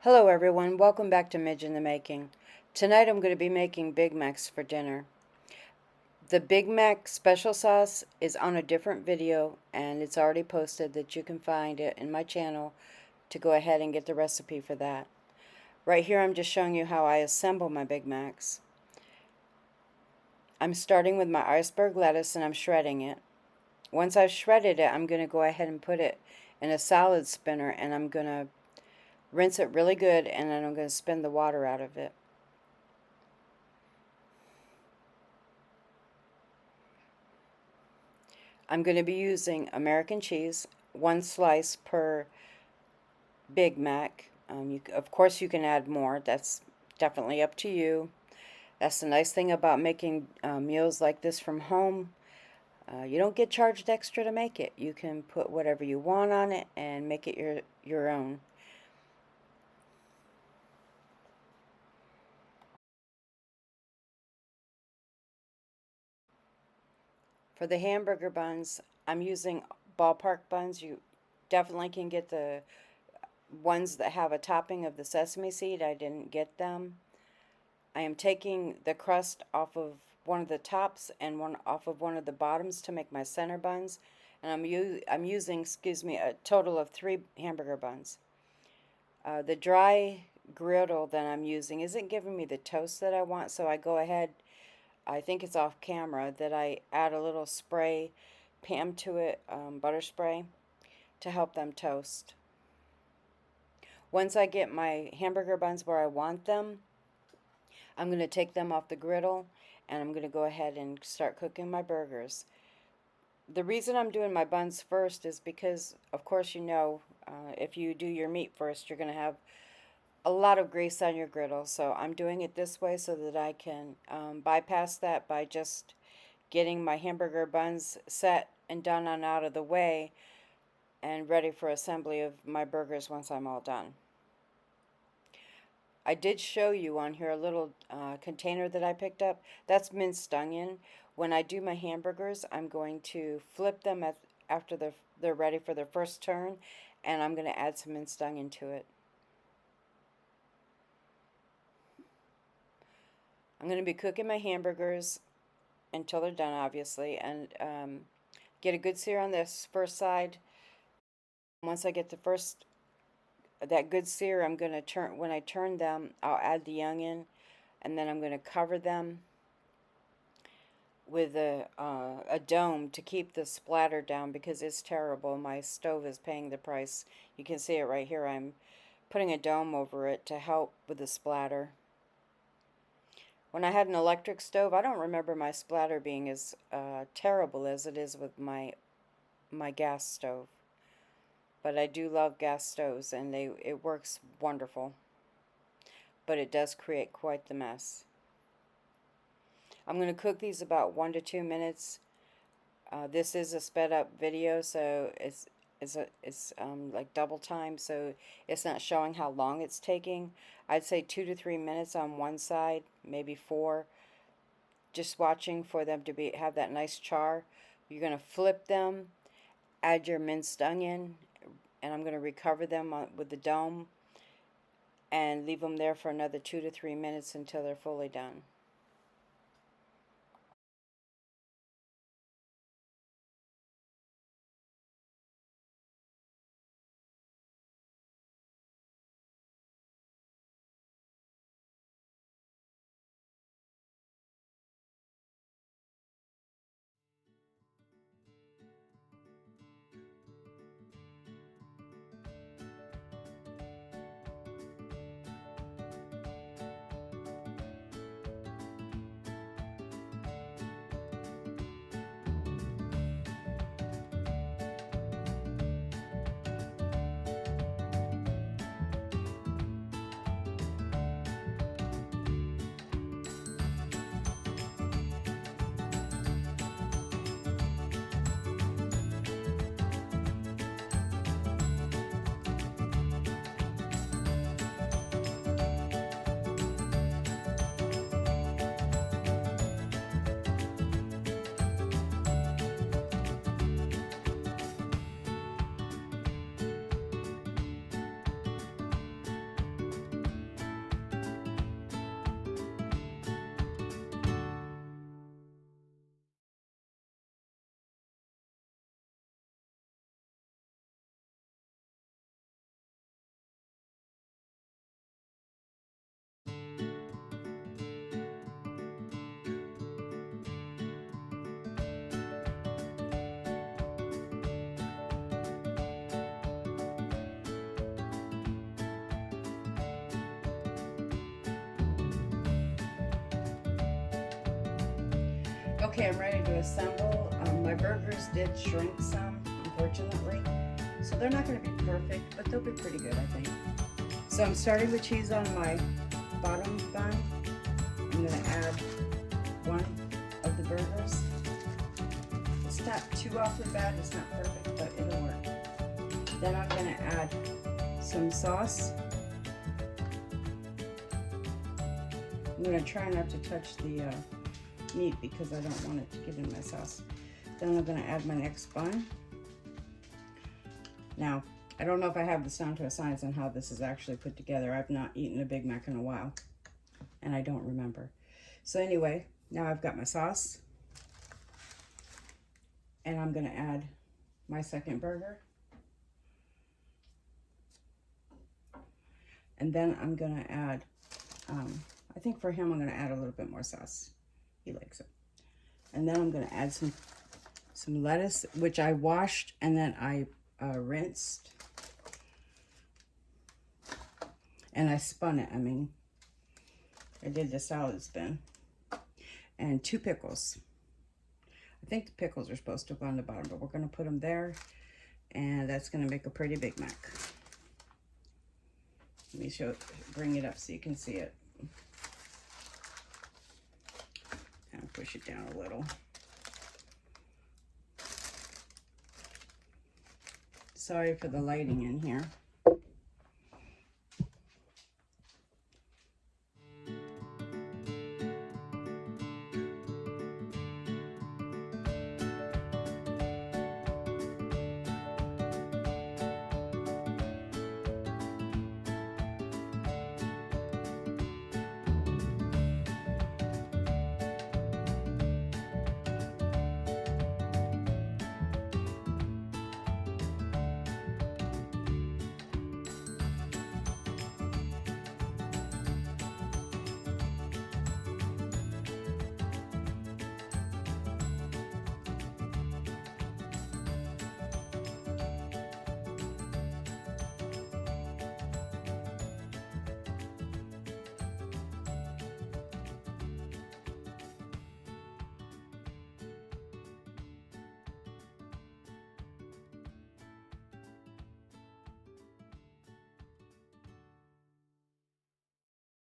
Hello everyone, welcome back to Midge in the Making. Tonight I'm going to be making Big Macs for dinner. The Big Mac special sauce is on a different video and it's already posted that you can find it in my channel to go ahead and get the recipe for that. Right here I'm just showing you how I assemble my Big Macs. I'm starting with my iceberg lettuce and I'm shredding it. Once I've shredded it, I'm going to go ahead and put it in a salad spinner and I'm going to rinse it really good and then I'm going to spin the water out of it. I'm going to be using American cheese, 1 slice per Big Mac. Of course, you can add more. That's definitely up to you. That's the nice thing about making meals like this from home. You don't get charged extra to make it. You can put whatever you want on it and make it your own. For the hamburger buns, I'm using ballpark buns. You definitely can get the ones that have a topping of the sesame seed. I didn't get them. I am taking the crust off of one of the tops and one off of one of the bottoms to make my center buns. And I'm using, a total of 3 hamburger buns. The dry griddle that I'm using isn't giving me the toast that I want, so I go ahead, I think it's off camera, that I add a little spray, Pam to it, butter spray, to help them toast. Once I get my hamburger buns where I want them, I'm going to take them off the griddle and I'm going to go ahead and start cooking my burgers. The reason I'm doing my buns first is because, of course, if you do your meat first, you're going to have a lot of grease on your griddle. So I'm doing it this way so that I can bypass that by just getting my hamburger buns set and done and out of the way and ready for assembly of my burgers once I'm all done. I did show you on here a little container that I picked up. That's minced onion. When I do my hamburgers, I'm going to flip them after they're ready for their first turn, and I'm going to add some minced onion to it. I'm going to be cooking my hamburgers until they're done, obviously, and get a good sear on this first side. Once I get that good sear, I'm going to when I turn them, I'll add the onion, and then I'm going to cover them with a dome to keep the splatter down because it's terrible. My stove is paying the price. You can see it right here. I'm putting a dome over it to help with the splatter. When I had an electric stove, I don't remember my splatter being as terrible as it is with my gas stove. But I do love gas stoves and it works wonderful. But it does create quite the mess. I'm going to cook these about 1 to 2 minutes. This is a sped up video, so it's like double time, so it's not showing how long it's taking. I'd say 2 to 3 minutes on one side, maybe 4. Just watching for them to have that nice char. You're going to flip them, add your minced onion, and I'm going to recover them with the dome and leave them there for another 2 to 3 minutes until they're fully done. Okay, I'm ready to assemble. My burgers did shrink some, unfortunately. So they're not going to be perfect, but they'll be pretty good, I think. So I'm starting with cheese on my bottom bun. I'm going to add one of the burgers. It's not too awfully bad, it's not perfect, but it'll work. Then I'm going to add some sauce. I'm going to try not to touch the meat because I don't want it to get in my sauce. Then I'm going to add my next bun. Now, I don't know if I have this down to a science on how this is actually put together. I've not eaten a Big Mac in a while, and I don't remember. So anyway, now I've got my sauce, and I'm going to add my second burger. And then I'm going to add, I think for him I'm going to add a little bit more sauce. He likes it. And then I'm going to add some lettuce, which I washed and then I rinsed. And I spun it. I mean, I did the salad spin. And 2 pickles. I think the pickles are supposed to go on the bottom, but we're going to put them there. And that's going to make a pretty Big Mac. Let me bring it up so you can see it. Kind of push it down a little. Sorry for the lighting in here.